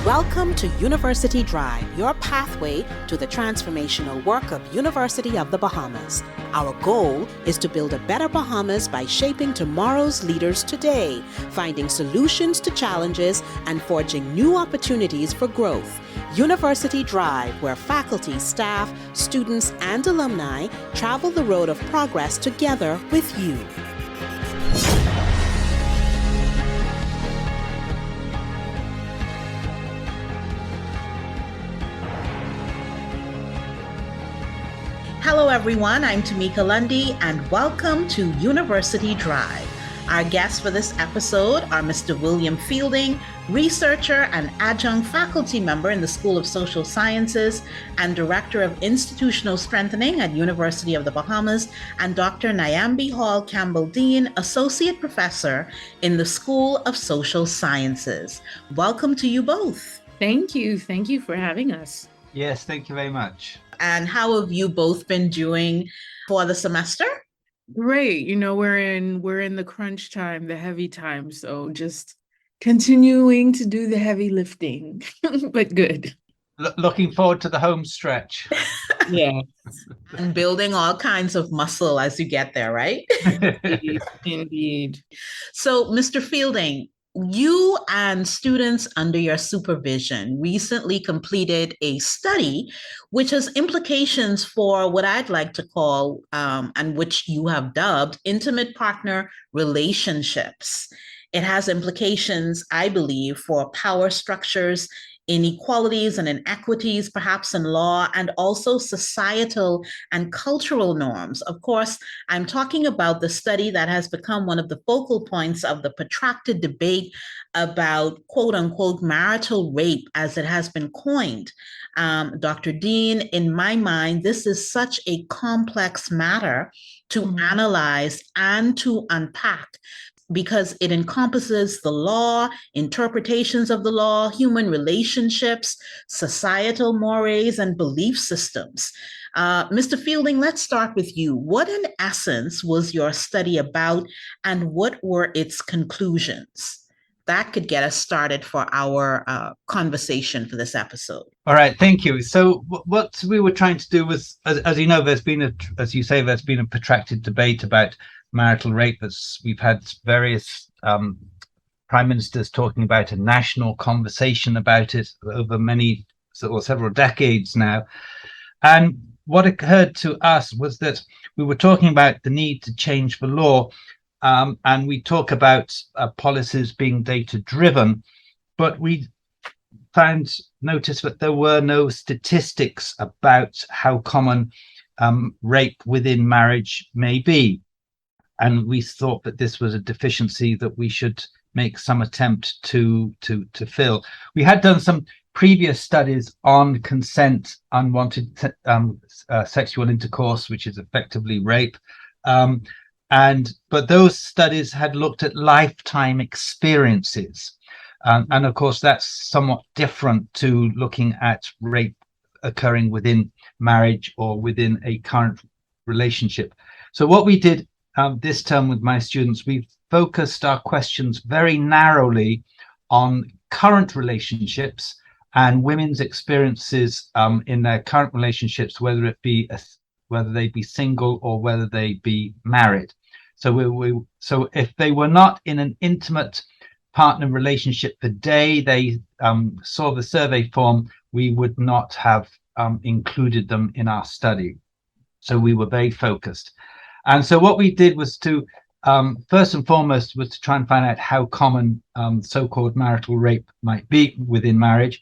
Welcome to University Drive, your pathway to the transformational work of University of the Bahamas. Our goal is to build a better Bahamas by shaping tomorrow's leaders today, finding solutions to challenges, and forging new opportunities for growth. University Drive, where faculty, staff, students, and alumni travel the road of progress together with you. Hello everyone, I'm Tamika Lundy and welcome to University Drive. Our guests for this episode are Mr. William Fielding, researcher and adjunct faculty member in the School of Social Sciences and Director of Institutional Strengthening at University of the Bahamas, and Dr. Niambi Hall Campbell-Dean, Associate Professor in the School of Social Sciences. Welcome to you both. Thank you. Thank you for having us. Yes, thank you very much. And how have you both been doing for the semester? Great. We're in the crunch time, the heavy time. So just continuing to do the heavy lifting, but good. Looking forward to the home stretch. Yeah. And building all kinds of muscle as you get there, right? Indeed. So, Mr. Fielding, you and students under your supervision recently completed a study which has implications for what I'd like to call, and which you have dubbed, intimate partner relationships. It has implications, I believe, for power structures, inequalities and inequities, perhaps in law, and also societal and cultural norms. Of course, I'm talking about the study that has become one of the focal points of the protracted debate about quote unquote marital rape, as it has been coined. Dr. Dean, in my mind, this is such a complex matter to analyze and to unpack, because it encompasses the law, interpretations of the law, human relationships, societal mores, and belief systems. Mr. Fielding, let's start with you. What, in essence, was your study about, and what were its conclusions? That could get us started for our conversation for this episode. All right, thank you. So what we were trying to do was, as you know, there's been a protracted debate about marital rape. We've had various prime ministers talking about a national conversation about it over several decades now. And what occurred to us was that we were talking about the need to change the law, and we talk about policies being data driven, but we noticed that there were no statistics about how common rape within marriage may be. And we thought that this was a deficiency that we should make some attempt to fill. We had done some previous studies on consent, unwanted sexual intercourse, which is effectively rape. But those studies had looked at lifetime experiences. And of course, that's somewhat different to looking at rape occurring within marriage or within a current relationship. So what we did this term with my students, we focused our questions very narrowly on current relationships and women's experiences in their current relationships, whether they be single or whether they be married. So so if they were not in an intimate partner relationship the day they saw the survey form, we would not have included them in our study. So we were very focused. And so what we did was to, first and foremost, was to try and find out how common so-called marital rape might be within marriage.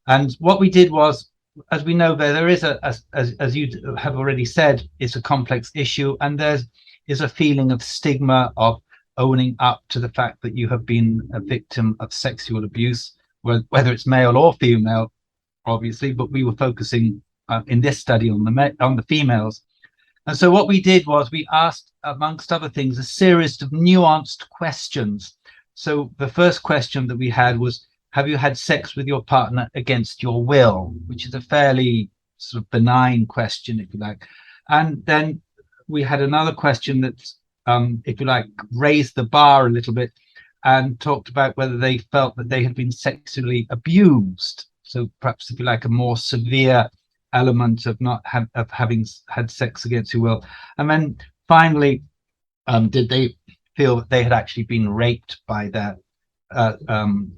And what we did was, as we know, there is as you have already said, it's a complex issue, and there is a feeling of stigma of owning up to the fact that you have been a victim of sexual abuse, whether it's male or female, obviously, but we were focusing in this study on the females. And so what we did was we asked, amongst other things, a series of nuanced questions. So the first question that we had was, have you had sex with your partner against your will? Which is a fairly sort of benign question, if you like. And then we had another question that, if you like, raised the bar a little bit. and talked about whether they felt that they had been sexually abused. So perhaps, if you like, a more severe element of not of having had sex against your will. And then finally, did they feel that they had actually been raped by their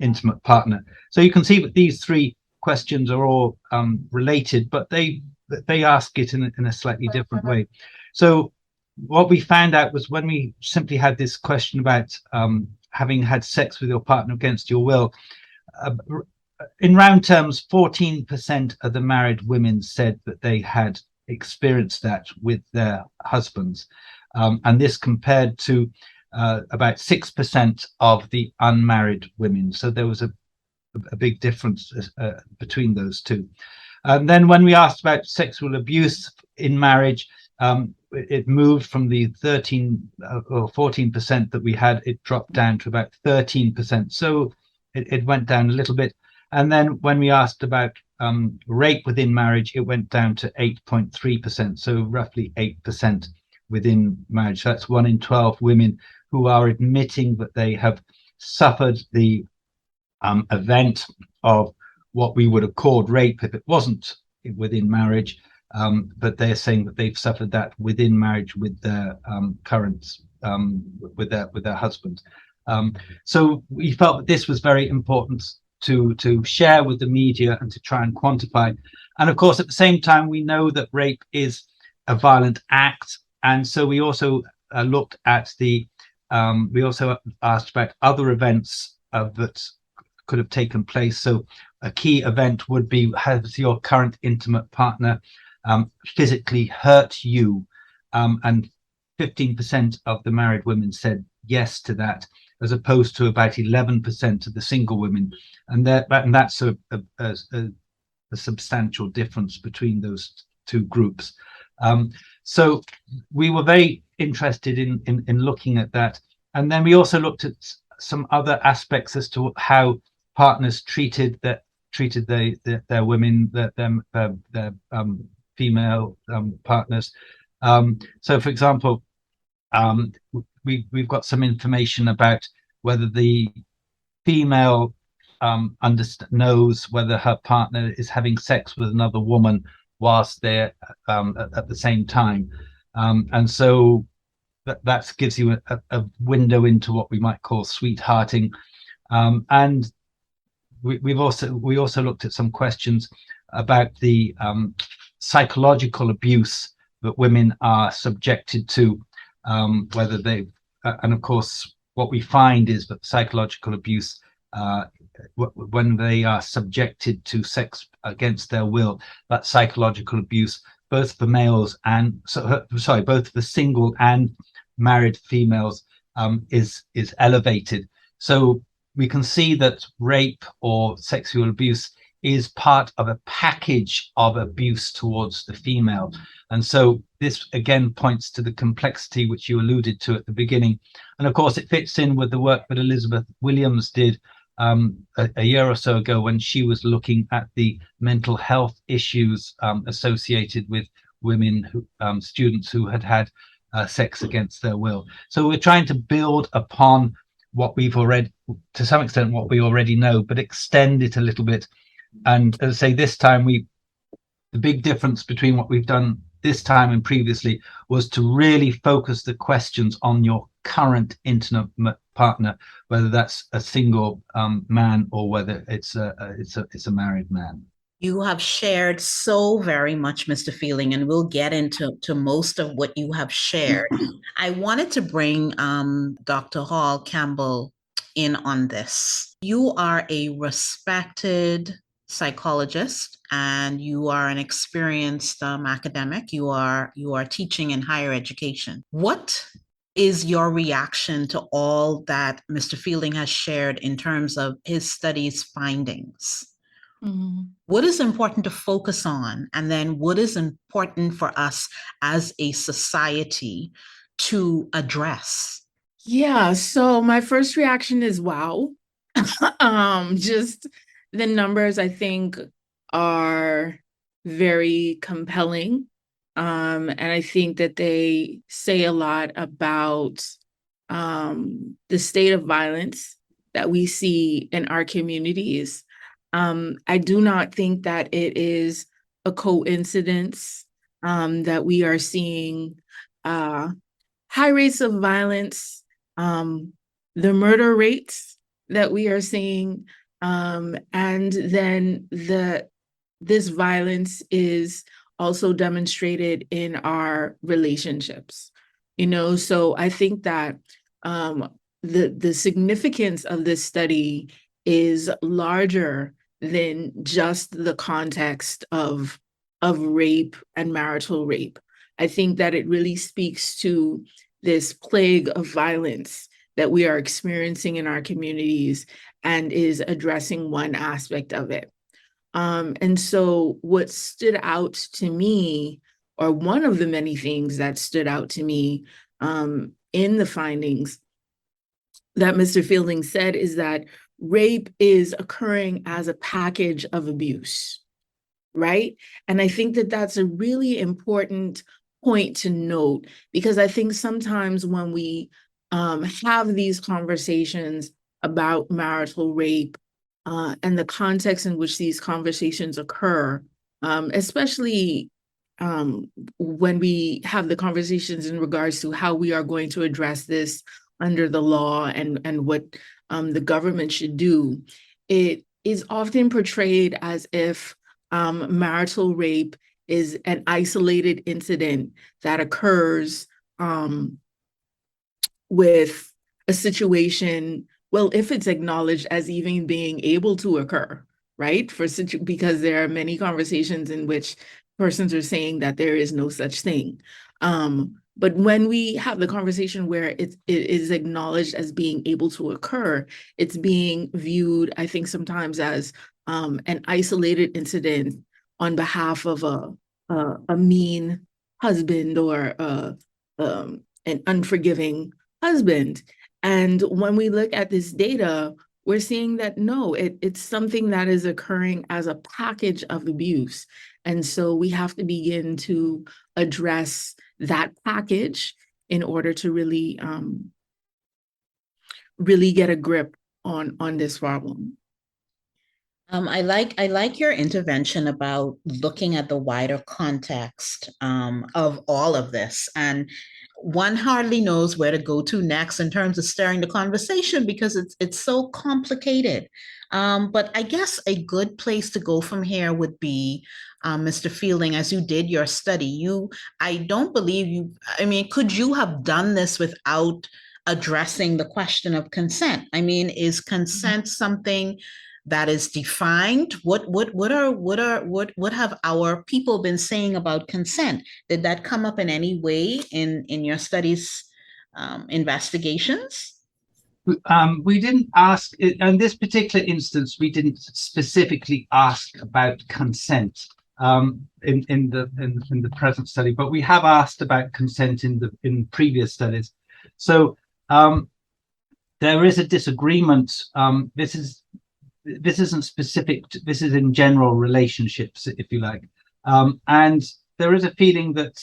intimate partner? So you can see that these three questions are all related, but they ask it in a slightly different way. So what we found out was, when we simply had this question about having had sex with your partner against your will, in round terms, 14% of the married women said that they had experienced that with their husbands. And this compared to about 6% of the unmarried women. So there was a big difference between those two. And then when we asked about sexual abuse in marriage, it moved from the 13 or 14% that we had, it dropped down to about 13%. So it went down a little bit. And then when we asked about rape within marriage, it went down to 8.3%. So roughly 8% within marriage. So that's 1 in 12 women who are admitting that they have suffered the event of what we would have called rape if it wasn't within marriage, but they're saying that they've suffered that within marriage with their current with their husband. So we felt that this was very important to share with the media and to try and quantify. And of course, at the same time, we know that rape is a violent act, and so we also looked at the we also asked about other events that could have taken place. So a key event would be, has your current intimate partner physically hurt you? And 15% of the married women said yes to that, as opposed to about 11% of the single women. And that's a substantial difference between those two groups. So we were very interested in looking at that. And then we also looked at some other aspects as to how partners treated their women, their female partners. So, for example, we've got some information about whether the female knows whether her partner is having sex with another woman whilst they're at the same time, and so that gives you a window into what we might call sweethearting. And we also looked at some questions about the psychological abuse that women are subjected to, whether they and of course what we find is that psychological abuse, when they are subjected to sex against their will, that psychological abuse, both for males and both for single and married females, is elevated. So we can see that rape or sexual abuse is part of a package of abuse towards the female. And so this again points to the complexity which you alluded to at the beginning. And of course, it fits in with the work that Elizabeth Williams did a year or so ago, when she was looking at the mental health issues associated with women, students who had had sex against their will. So we're trying to build upon what we've already, to some extent, what we already know, but extend it a little bit. And as I say, this time the big difference between what we've done this time and previously was to really focus the questions on your current intimate partner, whether that's a single man or whether it's a married man. You have shared so very much, Mr. Fielding, and we'll get into most of what you have shared. I wanted to bring Dr. Hall Campbell in on this. You are a respected psychologist and you are an experienced academic. You are teaching in higher education. What is your reaction to all that Mr. Fielding has shared in terms of his study's findings? Mm-hmm. What is important to focus on, and then what is important for us as a society to address? Yeah, so my first reaction is wow. Just the numbers, I think, are very compelling. And I think that they say a lot about the state of violence that we see in our communities. I do not think that it is a coincidence that we are seeing high rates of violence, the murder rates that we are seeing, and then this violence is also demonstrated in our relationships. So I think that the significance of this study is larger than just the context of rape and marital rape. I think that it really speaks to this plague of violence that we are experiencing in our communities and is addressing one aspect of it. And so what stood out to me, or one of the many things that stood out to me in the findings that Mr. Fielding said, is that rape is occurring as a package of abuse, right? And I think that that's a really important point to note, because I think sometimes when we have these conversations about marital rape and the context in which these conversations occur, especially when we have the conversations in regards to how we are going to address this under the law and what the government should do, it is often portrayed as if marital rape is an isolated incident that occurs with a situation, well, if it's acknowledged as even being able to occur, right? Because there are many conversations in which persons are saying that there is no such thing. But when we have the conversation where it is acknowledged as being able to occur, it's being viewed, I think, sometimes as an isolated incident on behalf of a mean husband or an unforgiving husband. And when we look at this data, we're seeing that no, it's something that is occurring as a package of abuse. And so we have to begin to address that package in order to really, really get a grip on this problem. I like your intervention about looking at the wider context of all of this. And one hardly knows where to go to next in terms of steering the conversation, because it's so complicated. But I guess a good place to go from here would be, Mr. Fielding, as you did your study, I don't believe you, I mean, could you have done this without addressing the question of consent? I mean, is consent something that is defined? What have our people been saying about consent? Did that come up in any way in your studies investigations? We didn't ask in this particular instance. We didn't specifically ask about consent in the present study, but we have asked about consent in previous studies. So there is a disagreement. This isn't specific. This is in general relationships, if you like, and there is a feeling that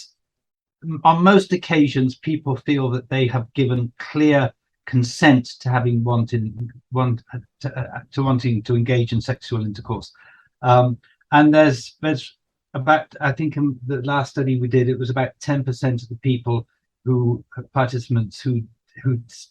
on most occasions people feel that they have given clear consent to having wanting to engage in sexual intercourse, and there's about, I think in the last study we did, it was about 10% of the people participants who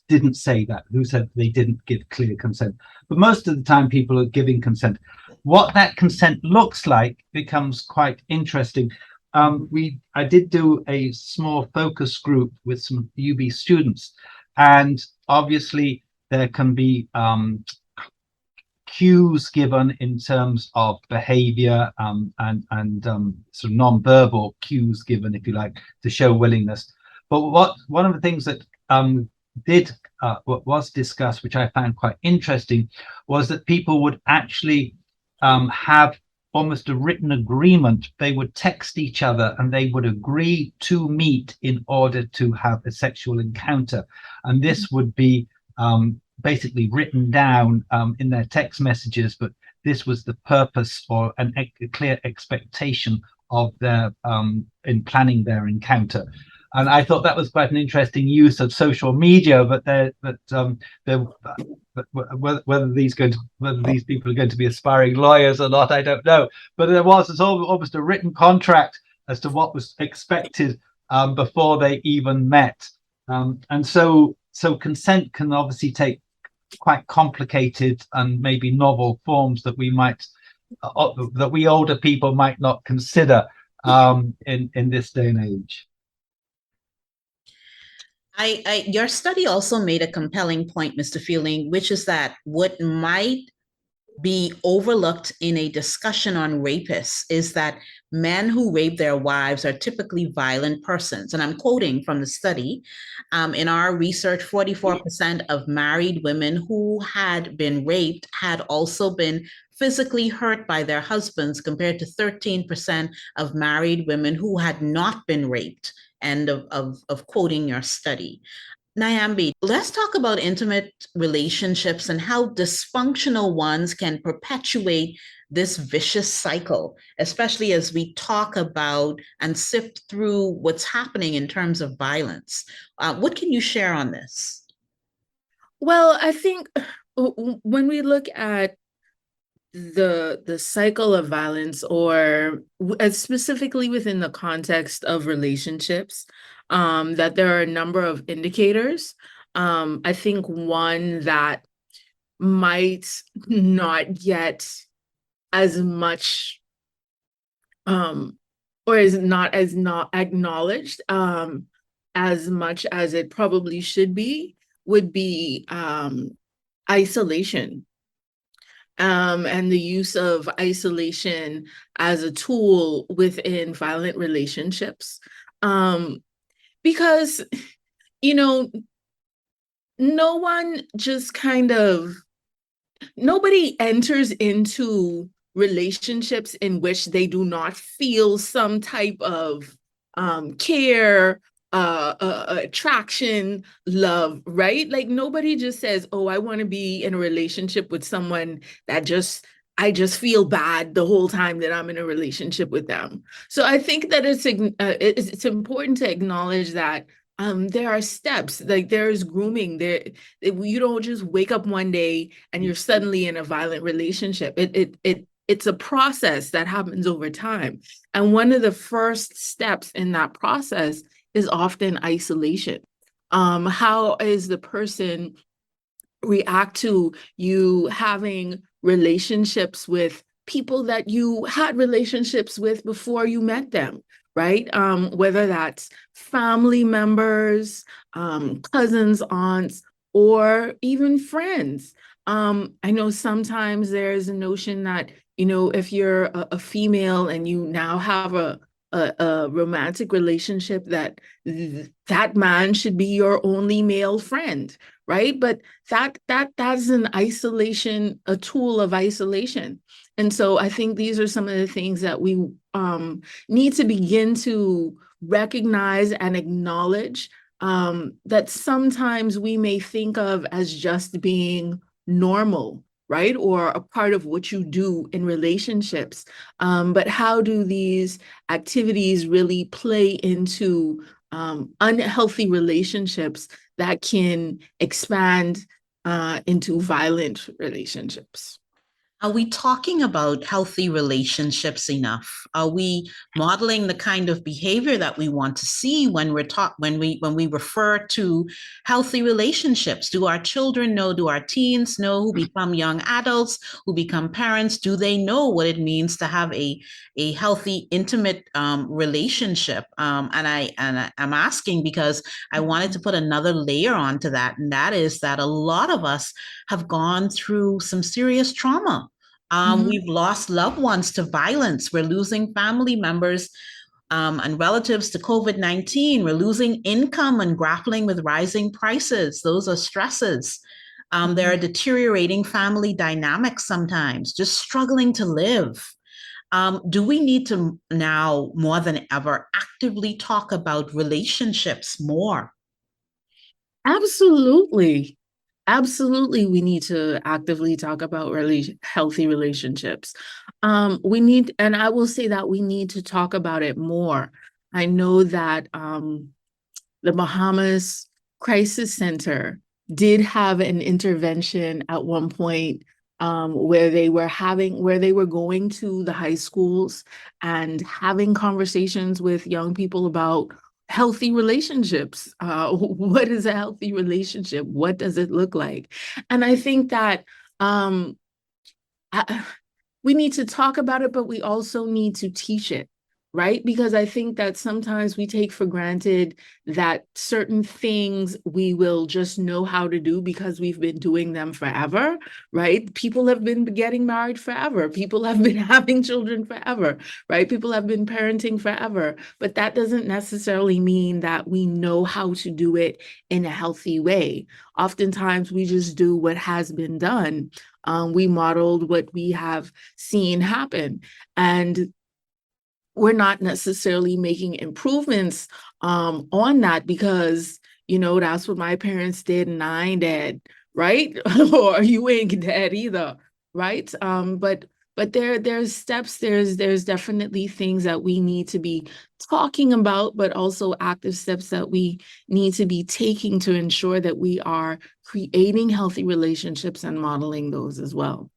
didn't say that, who said they didn't give clear consent. But most of the time people are giving consent. What that consent looks like becomes quite interesting. I did do a small focus group with some UB students, and obviously there can be cues given in terms of behavior and sort of non-verbal cues given, if you like, to show willingness. But one of the things that what was discussed, which I found quite interesting, was that people would actually have almost a written agreement. They would text each other and they would agree to meet in order to have a sexual encounter, and this would be basically written down in their text messages, but this was the purpose or a clear expectation of their in planning their encounter. And I thought that was quite an interesting use of social media, but whether these people are going to be aspiring lawyers or not, I don't know. But it's almost a written contract as to what was expected before they even met. And so consent can obviously take quite complicated and maybe novel forms that we older people might not consider in this day and age. Your study also made a compelling point, Mr. Fielding, which is that what might be overlooked in a discussion on rapists is that men who rape their wives are typically violent persons. And I'm quoting from the study. In our research, 44% of married women who had been raped had also been physically hurt by their husbands, compared to 13% of married women who had not been raped. End of quoting your study. Niambi, let's talk about intimate relationships and how dysfunctional ones can perpetuate this vicious cycle, especially as we talk about and sift through what's happening in terms of violence. What can you share on this? Well, I think when we look at the cycle of violence, or specifically within the context of relationships, that there are a number of indicators. I think one that might not get as much or is not acknowledged as much as it probably should be, would be isolation. And the use of isolation as a tool within violent relationships. Because, no one just nobody enters into relationships in which they do not feel some type of care, attraction, love, right? Like nobody just says, oh, I want to be in a relationship with someone that I just feel bad the whole time that I'm in a relationship with them. So I think that it's important to acknowledge that there are steps, like there's grooming there. You don't just wake up one day and you're suddenly in a violent relationship. It's a process that happens over time. And one of the first steps in that process is often isolation. How is the person react to you having relationships with people that you had relationships with before you met them, right? Whether that's family members, cousins, aunts, or even friends. I know sometimes there's a notion that, if you're a female and you now have a romantic relationship, that man should be your only male friend, right? But that's an isolation, a tool of isolation. And so I think these are some of the things that we need to begin to recognize and acknowledge, that sometimes we may think of as just being normal, right? Or a part of what you do in relationships. But how do these activities really play into unhealthy relationships that can expand into violent relationships? Are we talking about healthy relationships enough? Are we modeling the kind of behavior that we want to see when we refer to healthy relationships? Do our children know? Do our teens know, who become young adults, who become parents? Do they know what it means to have a healthy, intimate relationship? And I'm asking because I wanted to put another layer onto that, and that is that a lot of us have gone through some serious trauma. We've lost loved ones to violence. We're losing family members and relatives to COVID-19. We're losing income and grappling with rising prices. Those are stresses. There are deteriorating family dynamics sometimes, just struggling to live. Do we need to now, more than ever, actively talk about relationships more? Absolutely. Absolutely, we need to actively talk about really healthy relationships. And I will say that we need to talk about it more. I know that the Bahamas Crisis Center did have an intervention at one point, where they were going to the high schools and having conversations with young people about healthy relationships. What is a healthy relationship? What does it look like? And I think that um, we need to talk about it, but we also need to teach it, right? Because I think that sometimes we take for granted that certain things we will just know how to do because we've been doing them forever, right? People have been getting married forever. People have been having children forever, right? People have been parenting forever. But that doesn't necessarily mean that we know how to do it in a healthy way. Oftentimes, we just do what has been done. We modeled what we have seen happen. And we're not necessarily making improvements on that because, that's what my parents did and I ain't dead, right? Or you ain't dead either, right? But there's steps, there's definitely things that we need to be talking about, but also active steps that we need to be taking to ensure that we are creating healthy relationships and modeling those as well.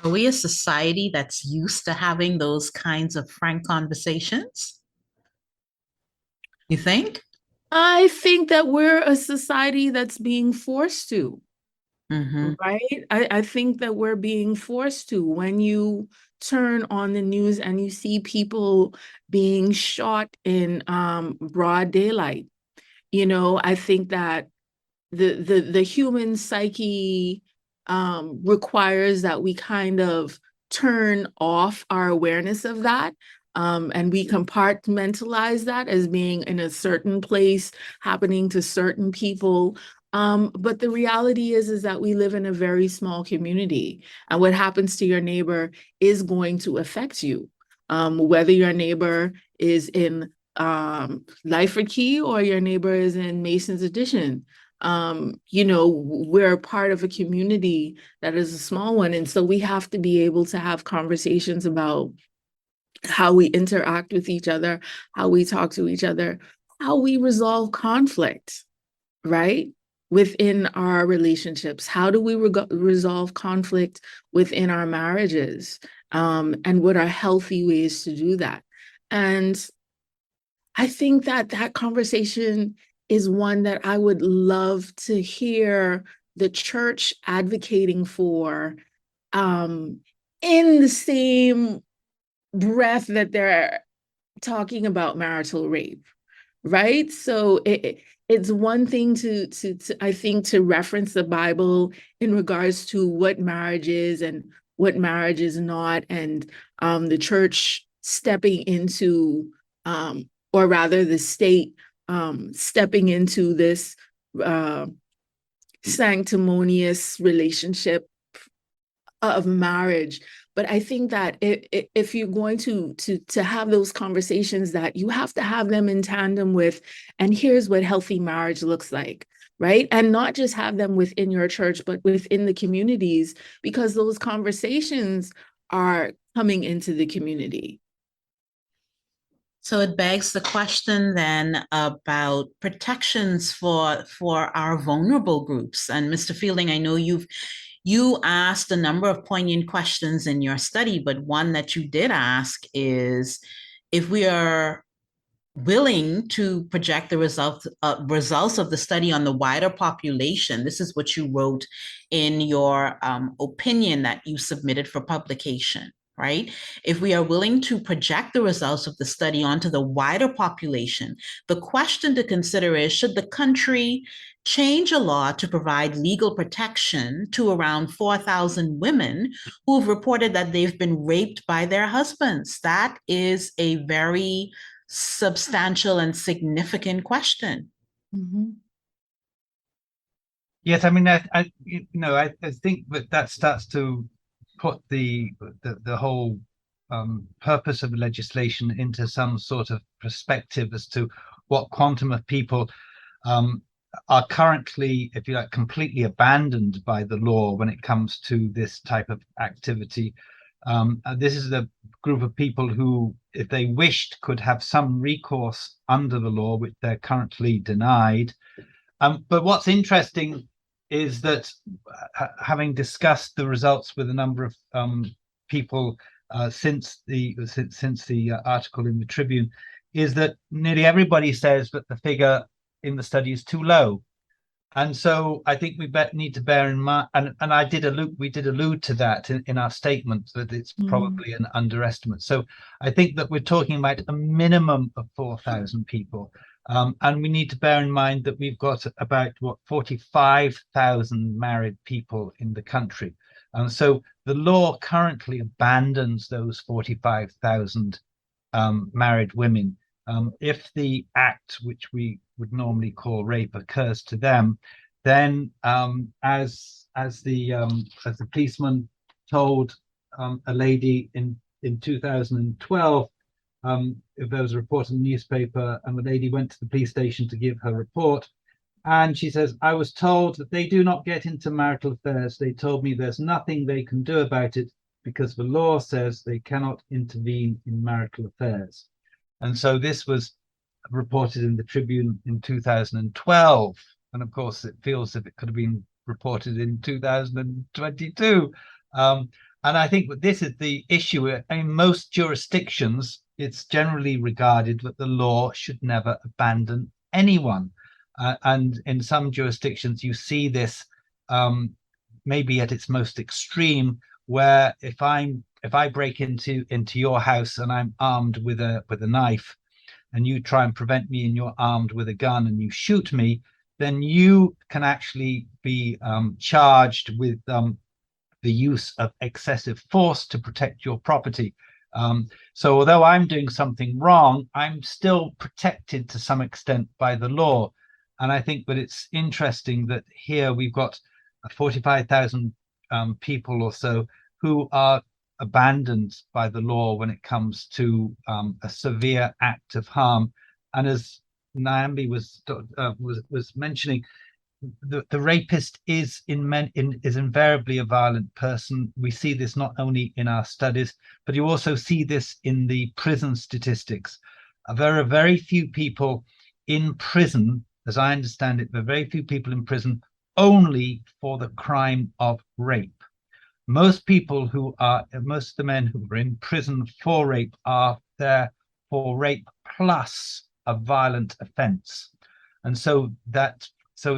Are we a society that's used to having those kinds of frank conversations? You think? I think that we're a society that's being forced to, Mm-hmm. right? I think that we're being forced to. When you turn on the news and you see people being shot in broad daylight, I think that the human psyche requires that we kind of turn off our awareness of that. And we compartmentalize that as being in a certain place, happening to certain people. But the reality is that we live in a very small community, and what happens to your neighbor is going to affect you. Whether your neighbor is in Lyford Key or your neighbor is in Mason's Addition, we're part of a community that is a small one. And so we have to be able to have conversations about how we interact with each other, how we talk to each other, how we resolve conflict, right? Within our relationships. How do we resolve conflict within our marriages? And what are healthy ways to do that? And I think that that conversation is one that I would love to hear the church advocating for, in the same breath that they're talking about marital rape, right? So it's one thing to I think to reference the Bible in regards to what marriage is and what marriage is not, and the church stepping into, or rather the state stepping into this sanctimonious relationship of marriage. But I think that if you're going to have those conversations, that you have to have them in tandem with, and here's what healthy marriage looks like, right? And not just have them within your church, but within the communities, because those conversations are coming into the community. So it begs the question then about protections for our vulnerable groups. And Mr. Fielding, I know you asked a number of poignant questions in your study, but one that you did ask is if we are willing to project the results of the study on the wider population. This is what you wrote in your opinion that you submitted for publication, right? If we are willing to project the results of the study onto the wider population, the question to consider is, should the country change a law to provide legal protection to around 4,000 women who have reported that they've been raped by their husbands? That is a very substantial and significant question. Mm-hmm. Yes, I mean, I think that starts to put the whole purpose of legislation into some sort of perspective as to what quantum of people are currently, if you like, completely abandoned by the law when it comes to this type of activity, This is a group of people who, if they wished, could have some recourse under the law, which they're currently denied. But what's interesting is that having discussed the results with a number of people since the article in the Tribune, is that nearly everybody says that the figure in the study is too low. And so I think we need to bear in mind, and we did allude to that in our statement, that it's probably an underestimate. So I think that we're talking about a minimum of 4,000 people. And we need to bear in mind that we've got about 45,000 married people in the country. And so the law currently abandons those 45,000 married women. If the act, which we would normally call rape, occurs to them, then as the policeman told a lady in 2012, there was a report in the newspaper, and the lady went to the police station to give her report, and she says, "I was told that they do not get into marital affairs. They told me there's nothing they can do about it because the law says they cannot intervene in marital affairs." And so this was reported in the Tribune in 2012. And of course, it feels as if it could have been reported in 2022. And I think that this is the issue. In most jurisdictions, it's generally regarded that the law should never abandon anyone. And in some jurisdictions, you see this maybe at its most extreme, where if I break into your house and I'm armed with a knife, and you try and prevent me and you're armed with a gun and you shoot me, then you can actually be charged with the use of excessive force to protect your property. So although I'm doing something wrong, I'm still protected to some extent by the law. And I think that it's interesting that here we've got 45,000 people or so who are abandoned by the law when it comes to a severe act of harm. And as Niambi was mentioning, the rapist is invariably a violent person. We see this not only in our studies, but you also see this in the prison statistics. There are very few people in prison, as I understand it, there are very few people in prison only for the crime of rape. Most of the men who are in prison for rape are there for rape plus a violent offense. And so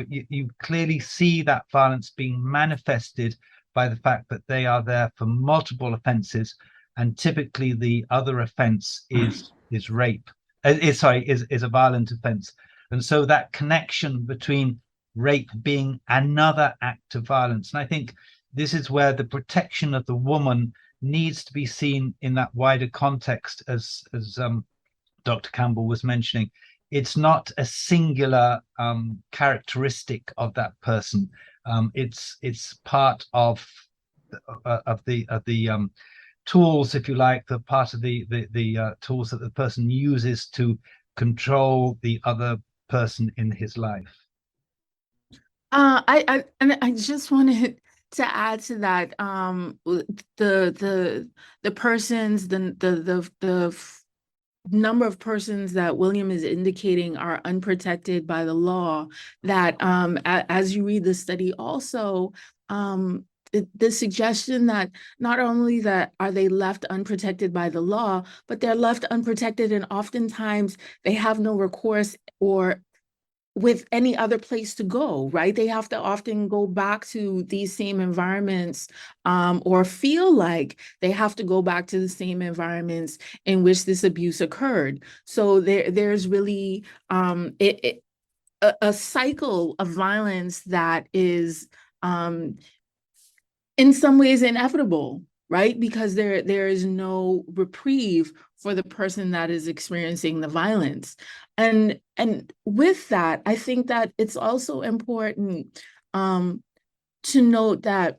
you clearly see that violence being manifested by the fact that they are there for multiple offenses, and typically the other offense is rape, is a violent offense. And so that connection between rape being another act of violence, and I think this is where the protection of the woman needs to be seen in that wider context, as Dr. Campbell was mentioning. It's not a singular characteristic of that person. It's part of the tools, if you like, the part of the tools that the person uses to control the other person in his life. I just wanted to add to that, the persons, the number of persons that William is indicating are unprotected by the law, that as you read the study also, the suggestion that not only that are they left unprotected by the law, but they're left unprotected, and oftentimes they have no recourse or with any other place to go, right? They have to often go back to these same environments, or feel like they have to go back to the same environments in which this abuse occurred. So there's really a cycle of violence that is in some ways inevitable, right? Because there is no reprieve for the person that is experiencing the violence. And with that, I think that it's also important to note that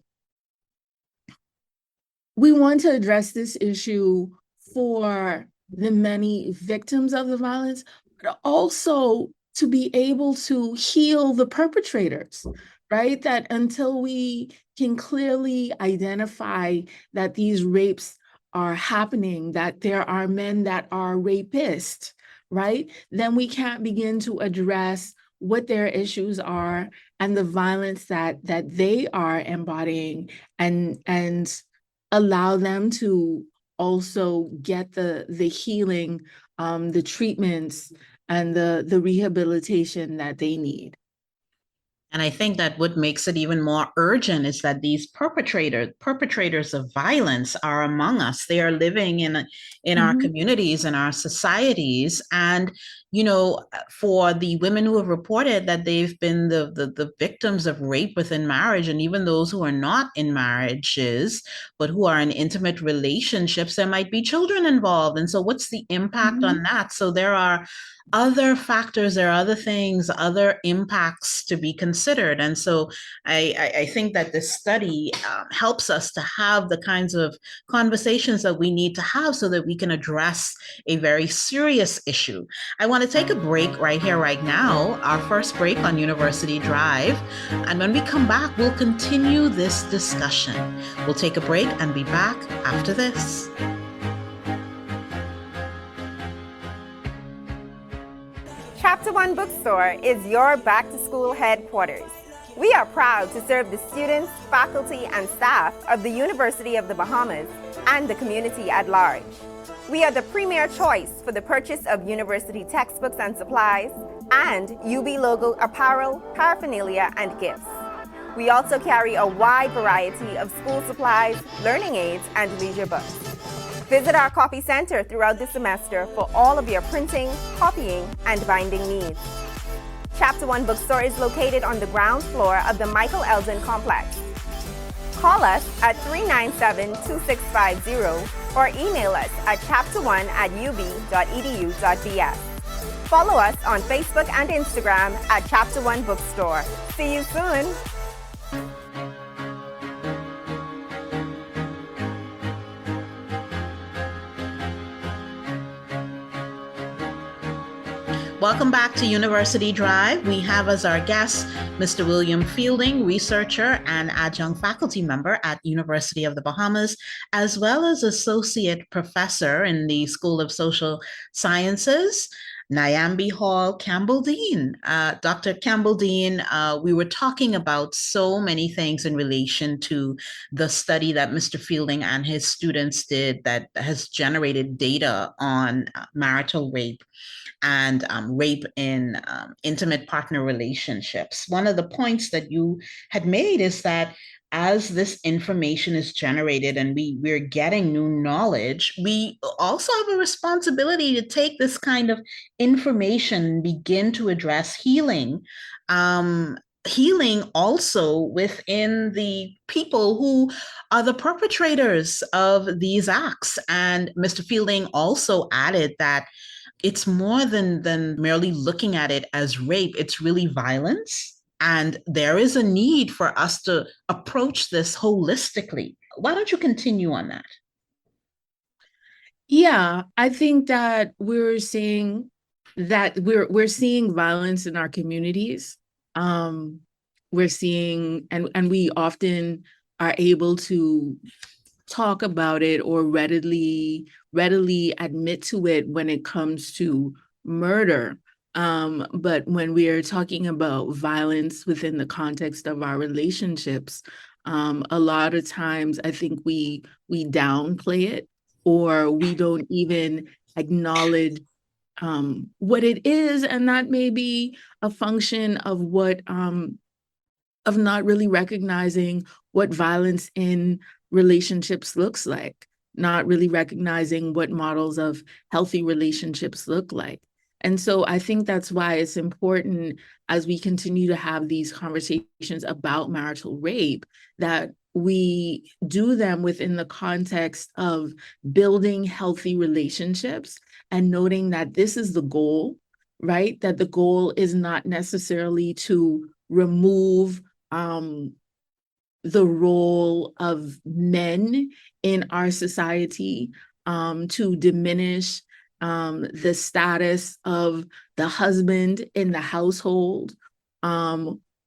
we want to address this issue for the many victims of the violence, but also to be able to heal the perpetrators, right? That until we can clearly identify that these rapes are happening, that there are men that are rapists, right? Then we can't begin to address what their issues are and the violence that they are embodying, and allow them to also get the healing, the treatments, and the rehabilitation that they need. And I think that what makes it even more urgent is that these perpetrators of violence are among us. They are living in our communities, in our societies. And, you know, for the women who have reported that they've been the victims of rape within marriage, and even those who are not in marriages, but who are in intimate relationships, there might be children involved. And so what's the impact on that? So there are other factors, there are other things, other impacts to be considered. And so I think that this study helps us to have the kinds of conversations that we need to have so that we can address a very serious issue. I want to take a break right here, right now, our first break on University Drive. And when we come back, we'll continue this discussion. We'll take a break and be back after this. Chapter One Bookstore is your back-to-school headquarters. We are proud to serve the students, faculty, and staff of the University of the Bahamas and the community at large. We are the premier choice for the purchase of university textbooks and supplies, and UB logo apparel, paraphernalia, and gifts. We also carry a wide variety of school supplies, learning aids, and leisure books. Visit our copy center throughout the semester for all of your printing, copying, and binding needs. Chapter One Bookstore is located on the ground floor of the Michael Eldon Complex. Call us at 397-2650 or email us at chapter1@ub.edu.bs. Follow us on Facebook and Instagram at Chapter One Bookstore. See you soon! Welcome back to University Drive. We have as our guest Mr. William Fielding, researcher and adjunct faculty member at University of the Bahamas, as well as associate professor in the School of Social Sciences, Niambi Hall Campbell-Dean. Dr. Campbell-Dean, we were talking about so many things in relation to the study that Mr. Fielding and his students did that has generated data on marital rape and rape in intimate partner relationships. One of the points that you had made is that as this information is generated and we're getting new knowledge, we also have a responsibility to take this kind of information and begin to address healing. Healing also within the people who are the perpetrators of these acts. And Mr. Fielding also added that it's more than merely looking at it as rape. It's really violence. And there is a need for us to approach this holistically. Why don't you continue on that? Yeah, I think that we're seeing violence in our communities. We're seeing, and we often are able to talk about it or readily admit to it when it comes to murder. But when we are talking about violence within the context of our relationships, a lot of times I think we downplay it, or we don't even acknowledge what it is, and that may be a function of of not really recognizing what violence in relationships looks like, not really recognizing what models of healthy relationships look like. And so I think that's why it's important, as we continue to have these conversations about marital rape, that we do them within the context of building healthy relationships and noting that this is the goal, right? That the goal is not necessarily to remove the role of men in our society, to diminish the status of the husband in the household,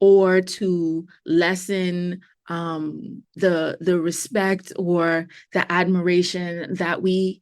or to lessen the respect or the admiration that we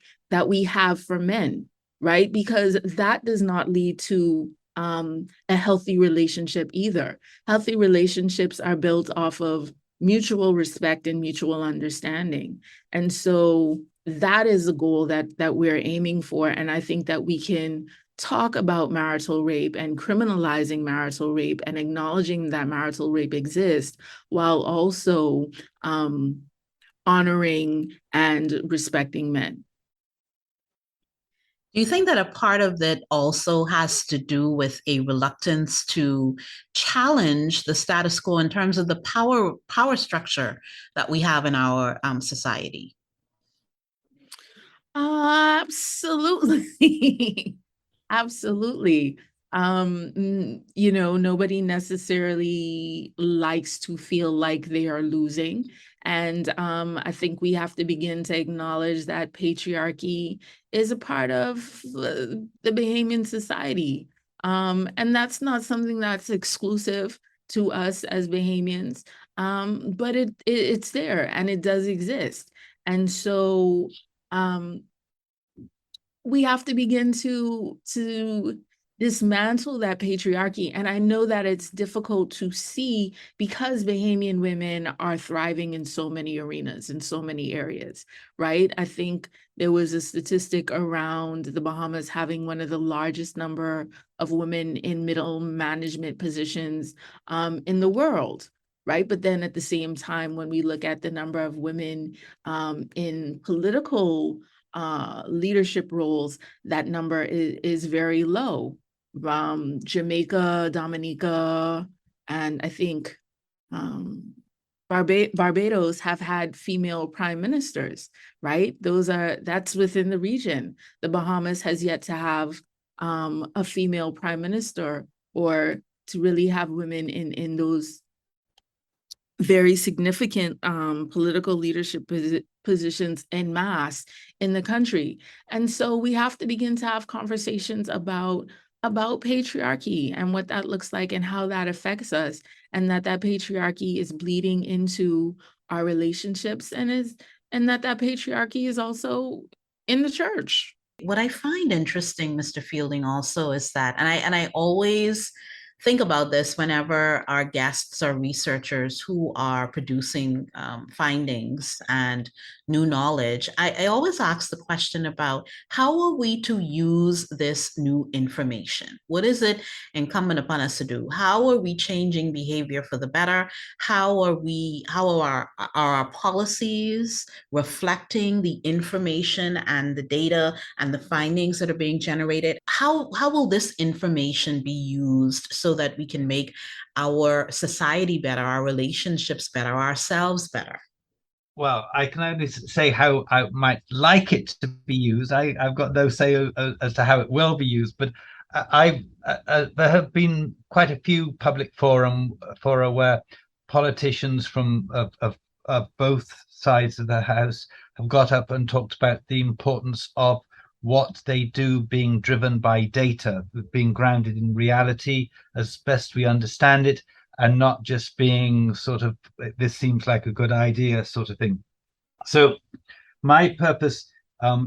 have for men, right? Because that does not lead to a healthy relationship either. Healthy relationships are built off of mutual respect and mutual understanding. And so that is a goal that we're aiming for. And I think that we can talk about marital rape and criminalizing marital rape and acknowledging that marital rape exists while also honoring and respecting men. Do you think that a part of that also has to do with a reluctance to challenge the status quo in terms of the power structure that we have in our society? Absolutely. Absolutely. Nobody necessarily likes to feel like they are losing. And I think we have to begin to acknowledge that patriarchy is a part of the Bahamian society. And that's not something that's exclusive to us as Bahamians, but it's there and it does exist. And so we have to begin to dismantle that patriarchy. And I know that it's difficult to see because Bahamian women are thriving in so many arenas, in so many areas, right? I think there was a statistic around the Bahamas having one of the largest number of women in middle management positions in the world. Right. But then at the same time, when we look at the number of women in political leadership roles, that number is very low. Jamaica, Dominica, and I think Barbados have had female prime ministers, right? That's within the region. The Bahamas has yet to have a female prime minister or to really have women in those very significant political leadership positions en masse in the country. And so we have to begin to have conversations about patriarchy and what that looks like and how that affects us, and that patriarchy is bleeding into our relationships and that patriarchy is also in the church. What I find interesting, Mr. Fielding, also is that, and I always think about this whenever our guests are researchers who are producing findings and new knowledge, I always ask the question about how are we to use this new information? What is it incumbent upon us to do? How are we changing behavior for the better? How are our policies reflecting the information and the data and the findings that are being generated? How will this information be used so that we can make our society better, our relationships better, ourselves better? Well, I can only say how I might like it to be used. I've got no say as to how it will be used, but there have been quite a few public fora where politicians from of both sides of the house have got up and talked about the importance of what they do being driven by data, being grounded in reality as best we understand it, and not just being sort of, this seems like a good idea sort of thing. So my purpose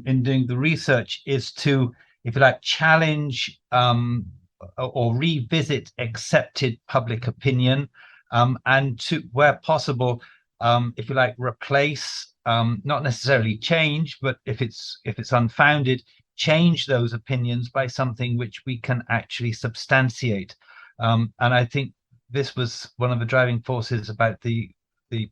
in doing the research is to, if you like, challenge or revisit accepted public opinion, and to, where possible, if you like, replace, not necessarily change, but if it's unfounded, change those opinions by something which we can actually substantiate. And I think this was one of the driving forces about the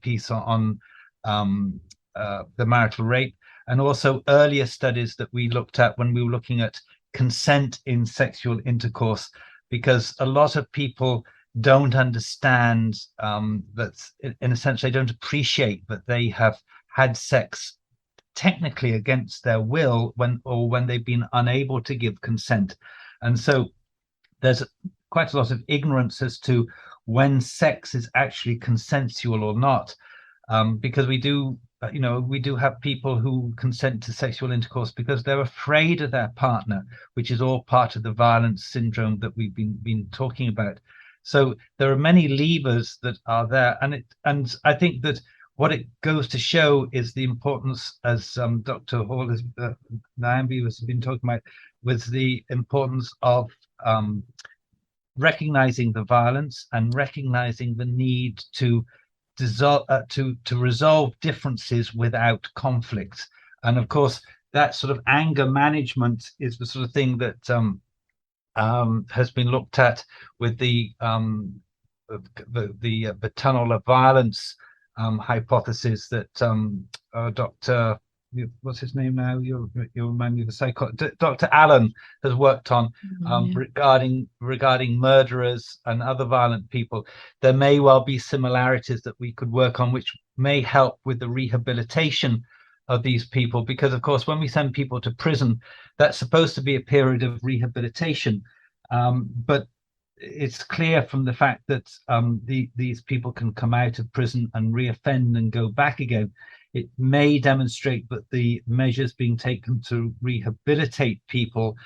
piece on the marital rape, and also earlier studies that we looked at when we were looking at consent in sexual intercourse, because a lot of people don't understand that, in a sense, they don't appreciate that they have had sex technically against their will when they've been unable to give consent. And so there's quite a lot of ignorance as to when sex is actually consensual or not, because we do have people who consent to sexual intercourse because they're afraid of their partner, which is all part of the violence syndrome that we've been talking about. So there are many levers that are there, and I think that what it goes to show is the importance, as Dr. Hall has Niambi has been talking about, was the importance of recognizing the violence and recognizing the need to resolve differences without conflict. And of course, that sort of anger management is the sort of thing that has been looked at with the tunnel of violence hypothesis that Dr. What's his name now? You'll remind me of the psychologist. Dr. Allen has worked on regarding murderers and other violent people. There may well be similarities that we could work on, which may help with the rehabilitation of these people, because of course when we send people to prison, that's supposed to be a period of rehabilitation, but it's clear from the fact that these people can come out of prison and reoffend and go back again. It may demonstrate that the measures being taken to rehabilitate people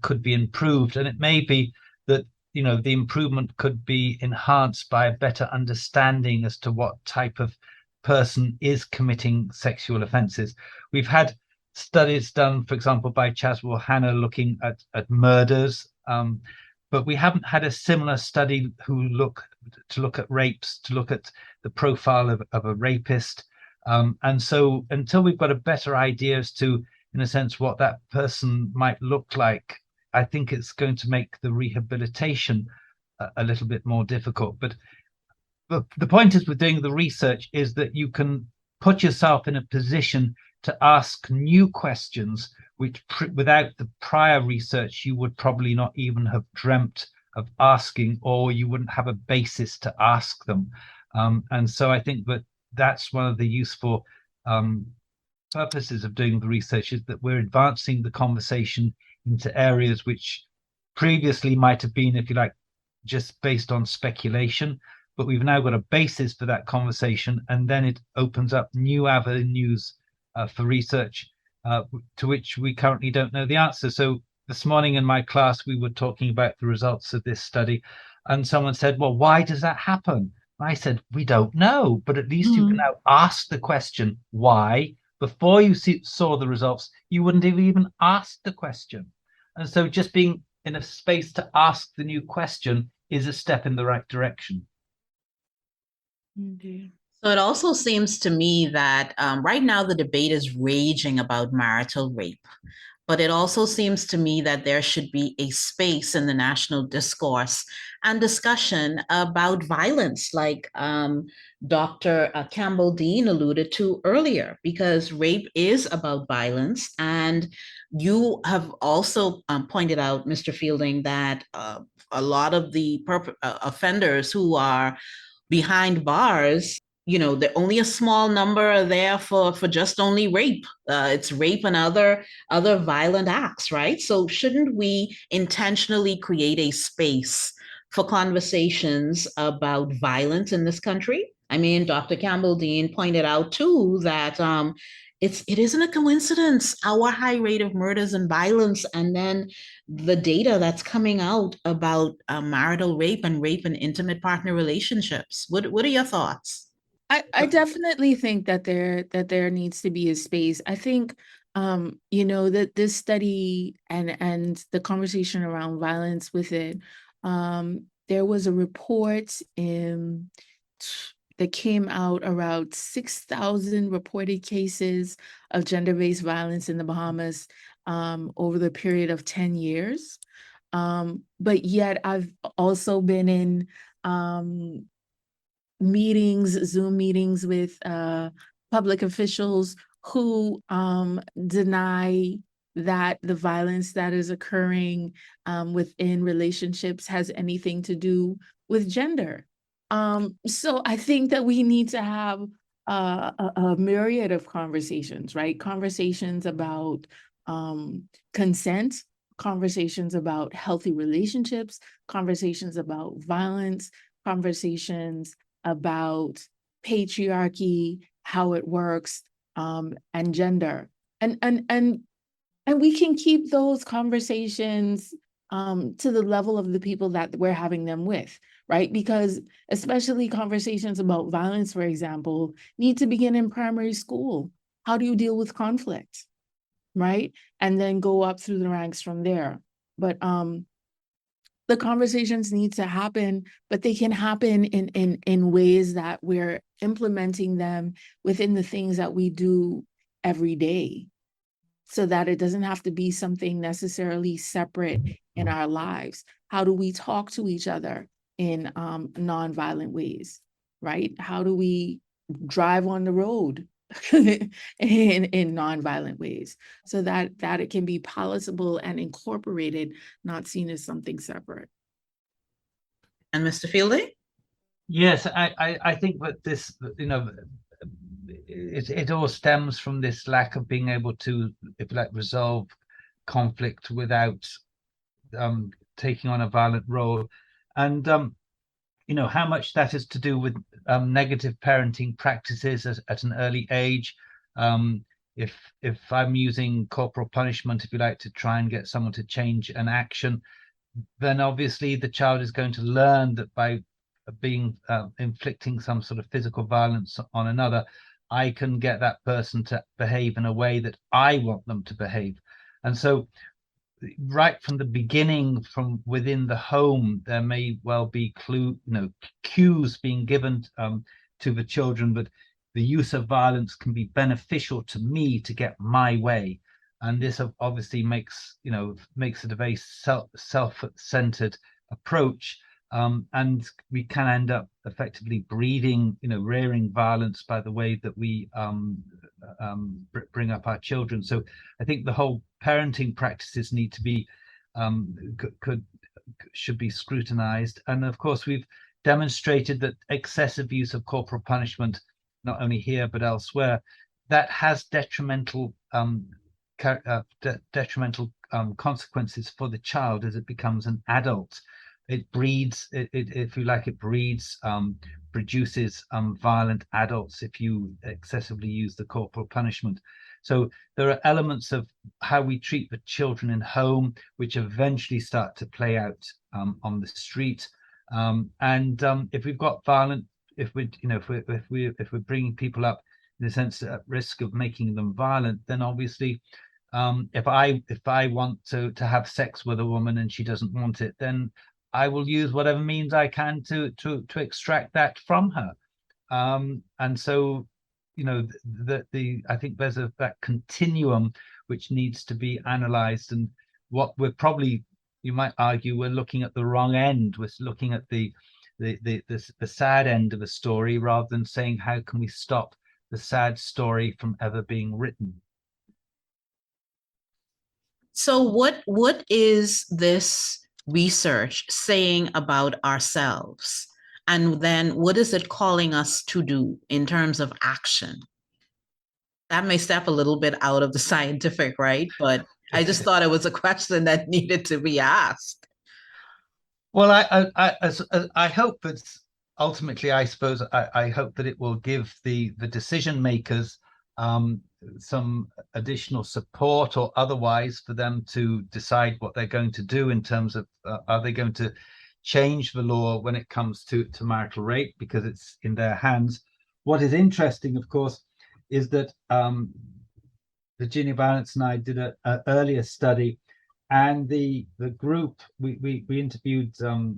could be improved, and it may be that the improvement could be enhanced by a better understanding as to what type of person is committing sexual offences. We've had studies done, for example, by Chaswell Hannah looking at murders, but we haven't had a similar study who look at rapes, to look at the profile of a rapist. And so until we've got a better idea as to, in a sense, what that person might look like, I think it's going to make the rehabilitation a little bit more difficult. But the point is with doing the research is that you can put yourself in a position to ask new questions, which without the prior research, you would probably not even have dreamt of asking, or you wouldn't have a basis to ask them. And so I think that that's one of the useful purposes of doing the research, is that we're advancing the conversation into areas which previously might have been, if you like, just based on speculation, but we've now got a basis for that conversation, and then it opens up new avenues for research to which we currently don't know the answer. So this morning in my class, we were talking about the results of this study, and someone said, well, why does that happen? I said, we don't know, but at least you can now ask the question, why? Before you saw the results, you wouldn't have even asked the question. And so just being in a space to ask the new question is a step in the right direction. Indeed. So it also seems to me that right now the debate is raging about marital rape. But it also seems to me that there should be a space in the national discourse and discussion about violence, like Dr. Campbell-Dean alluded to earlier, because rape is about violence. And you have also pointed out, Mr. Fielding, that a lot of the offenders who are behind bars, only a small number are there for just only rape. It's rape and other violent acts, right? So shouldn't we intentionally create a space for conversations about violence in this country? I mean, Dr. Campbell-Dean pointed out too that it isn't a coincidence, our high rate of murders and violence, and then the data that's coming out about marital rape and intimate partner relationships. What are your thoughts? I definitely think that there needs to be a space. I think that this study and the conversation around violence with it, there was a report that came out around 6,000 reported cases of gender-based violence in the Bahamas over the period of 10 years. But yet I've also been in Zoom meetings with public officials who deny that the violence that is occurring within relationships has anything to do with gender. So I think that we need to have a myriad of conversations, right? Conversations about consent, conversations about healthy relationships, conversations about violence, conversations about patriarchy, how it works, and gender. And we can keep those conversations to the level of the people that we're having them with. right? Because especially conversations about violence, for example, need to begin in primary school. How do you deal with conflict, right? And then go up through the ranks from there. But the conversations need to happen, but they can happen in ways that we're implementing them within the things that we do every day, so that it doesn't have to be something necessarily separate in our lives. How do we talk to each other in nonviolent ways, right? How do we drive on the road in nonviolent ways, so that it can be palatable and incorporated, not seen as something separate. And Mr. Fielding? Yes, I think that this, you know, it all stems from this lack of being able to, if you like, resolve conflict without taking on a violent role. And you know, how much that is to do with negative parenting practices at an early age. If I'm using corporal punishment, if you like, to try and get someone to change an action, then obviously the child is going to learn that by being inflicting some sort of physical violence on another, I can get that person to behave in a way that I want them to behave. And so right from the beginning, from within the home, there may well be cues being given to the children, but the use of violence can be beneficial to me to get my way. And this obviously makes it a very self-centered approach. And we can end up effectively breeding, rearing violence by the way that we bring up our children. So I think the whole parenting practices need to be should be scrutinized. And of course, we've demonstrated that excessive use of corporal punishment, not only here but elsewhere, that has detrimental consequences for the child as it becomes an adult. It breeds, if you like, produces violent adults if you excessively use the corporal punishment. So there are elements of how we treat the children in home which eventually start to play out on the street. And if we've got violent, if we're bringing people up in the sense at risk of making them violent, then obviously if I want to have sex with a woman and she doesn't want it, then I will use whatever means I can to extract that from her. And so, I think there's that continuum which needs to be analyzed. And what we're probably, you might argue, we're looking at the wrong end. We're looking at the sad end of a story rather than saying, how can we stop the sad story from ever being written? So what is this research saying about ourselves? And then what is it calling us to do in terms of action? That may step a little bit out of the scientific, right? But I just thought it was a question that needed to be asked. Well, I hope that ultimately, I suppose, I hope that it will give the decision makers some additional support or otherwise for them to decide what they're going to do in terms of are they going to change the law when it comes to marital rape, because it's in their hands. What is interesting, of course, is that Virginia Valance and I did an earlier study, and the group, we interviewed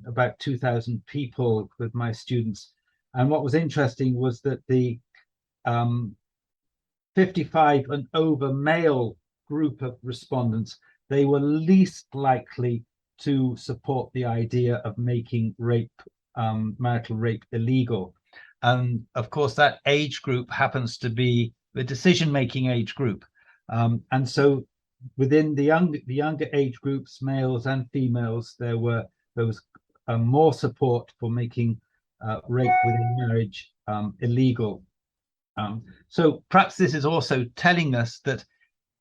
about 2,000 people with my students. And what was interesting was that the 55 and over male group of respondents, they were least likely to support the idea of making marital rape illegal. And of course, that age group happens to be the decision-making age group. And so within the younger age groups, males and females, there was more support for making rape within marriage illegal. So perhaps this is also telling us that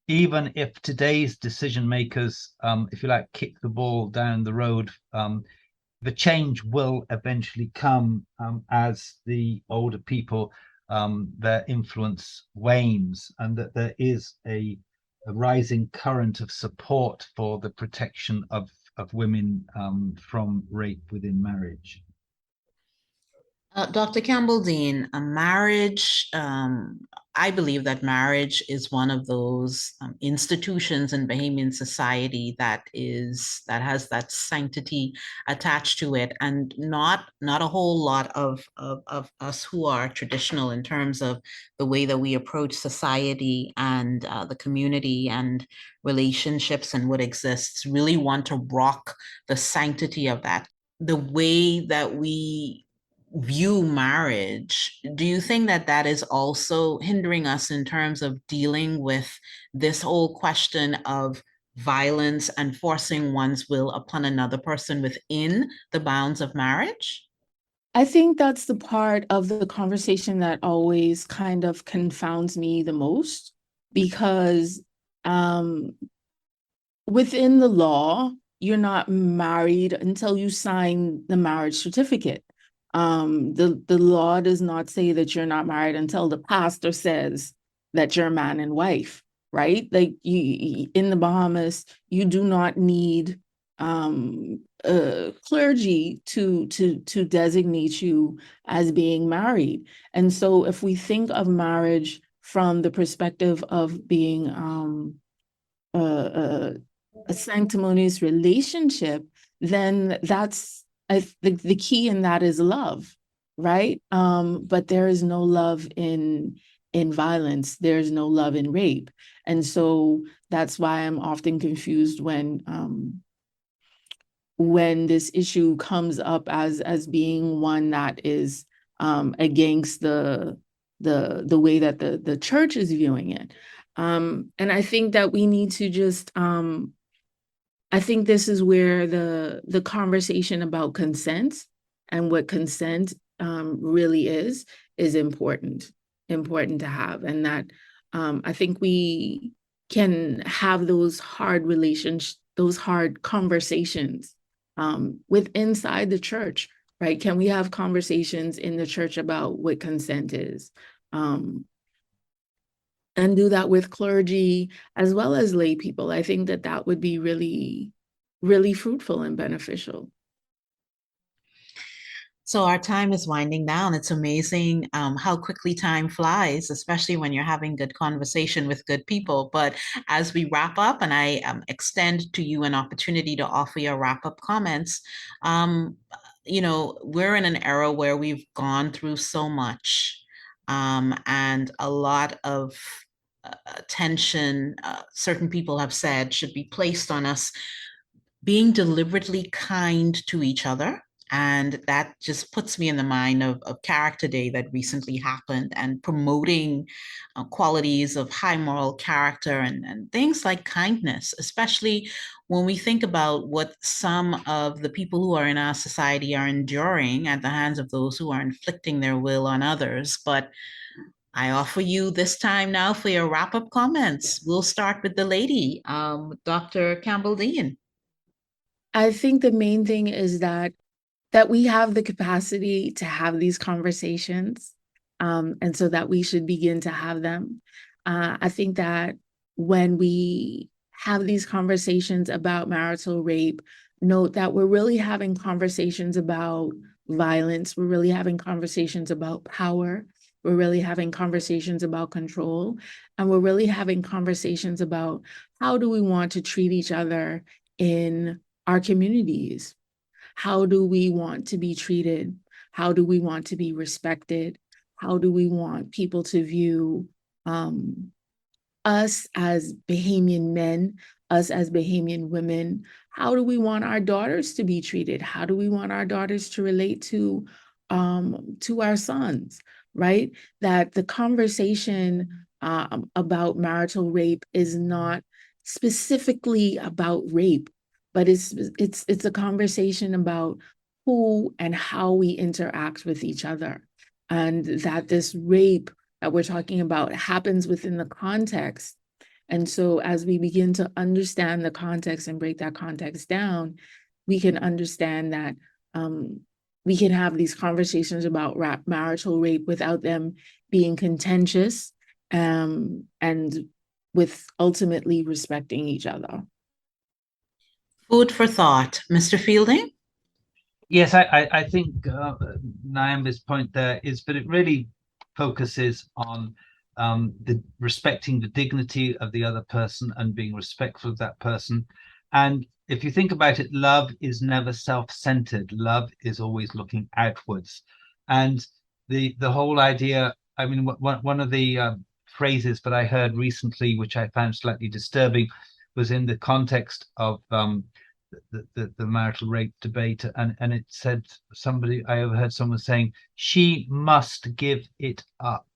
even if today's decision makers, if you like, kick the ball down the road, the change will eventually come as the older people, their influence wanes, and that there is a rising current of support for the protection of women from rape within marriage. Dr. Campbell-Dean, a marriage, I believe that marriage is one of those institutions in Bahamian society that has that sanctity attached to it, and not a whole lot of us who are traditional in terms of the way that we approach society and the community and relationships and what exists really want to rock the sanctity of that. The way that we view marriage, do you think that that is also hindering us in terms of dealing with this whole question of violence and forcing one's will upon another person within the bounds of marriage? I think that's the part of the conversation that always kind of confounds me the most, because um, within the law, you're not married until you sign the marriage certificate. The law does not say that you're not married until the pastor says that you're man and wife, right? Like in the Bahamas, you do not need clergy to designate you as being married. And so if we think of marriage from the perspective of being a sanctimonious relationship, then that's the key in that is love, right? But there is no love in violence. There's no love in rape, and so that's why I'm often confused when this issue comes up as being one that is against the way that the church is viewing it. And I think that we need to just I think this is where the conversation about consent and what consent really is important to have, and that I think we can have those hard conversations with inside the church, right? Can we have conversations in the church about what consent is? And do that with clergy as well as lay people. I think that that would be really, really fruitful and beneficial. So our time is winding down. It's amazing how quickly time flies, especially when you're having good conversation with good people. But as we wrap up, and I extend to you an opportunity to offer your wrap-up comments, we're in an era where we've gone through so much, and a lot of attention, certain people have said, should be placed on us being deliberately kind to each other. And that just puts me in the mind of Character Day that recently happened, and promoting qualities of high moral character and things like kindness, especially when we think about what some of the people who are in our society are enduring at the hands of those who are inflicting their will on others. But I offer you this time now for your wrap-up comments. We'll start with the lady, Dr. Campbell-Dean. I think the main thing is that we have the capacity to have these conversations, and so that we should begin to have them. I think that when we have these conversations about marital rape, note that we're really having conversations about violence. We're really having conversations about power. We're really having conversations about control. And we're really having conversations about how do we want to treat each other in our communities. How do we want to be treated? How do we want to be respected? How do we want people to view us as Bahamian men, us as Bahamian women? How do we want our daughters to be treated? How do we want our daughters to relate to our sons, right? That the conversation about marital rape is not specifically about rape, but it's a conversation about who and how we interact with each other, and that this rape that we're talking about happens within the context. And so as we begin to understand the context and break that context down, we can understand that we can have these conversations about marital rape without them being contentious, and with ultimately respecting each other. Food for thought. Mr. Fielding? Yes, I think Niambi's point there is, but it really focuses on the respecting the dignity of the other person and being respectful of that person. And if you think about it, love is never self-centered. Love is always looking outwards. And the whole idea, I mean, one of the phrases that I heard recently, which I found slightly disturbing, was in the context of the marital rape debate, and it said, somebody, I overheard someone saying, she must give it up.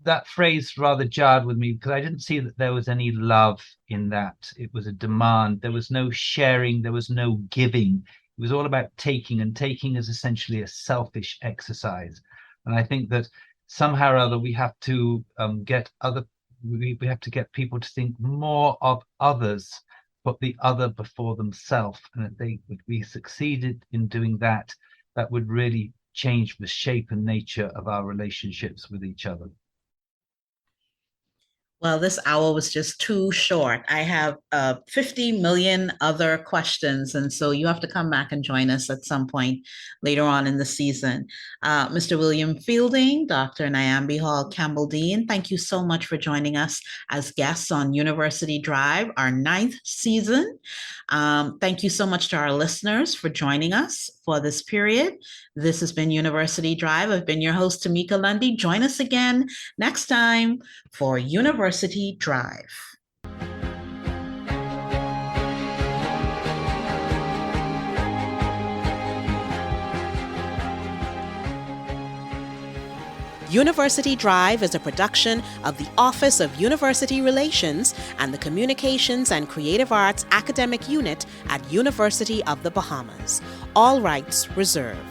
That phrase rather jarred with me because I didn't see that there was any love in that. It was a demand. There was no sharing. There was no giving. It was all about taking, and taking is essentially a selfish exercise. And I think that somehow or other we have to we have to get people to think more of others, put the other before themselves. And if we succeeded in doing that, that would really change the shape and nature of our relationships with each other. Well, this hour was just too short. I have 50 million other questions, and so you have to come back and join us at some point later on in the season. Mr. William Fielding, Dr. Niambi Hall Campbell-Dean, thank you so much for joining us as guests on University Drive, our 9th season. Thank you so much to our listeners for joining us for this period. This has been University Drive. I've been your host, Tamika Lundy. Join us again next time for University Drive. University Drive is a production of the Office of University Relations and the Communications and Creative Arts Academic Unit at University of the Bahamas. All rights reserved.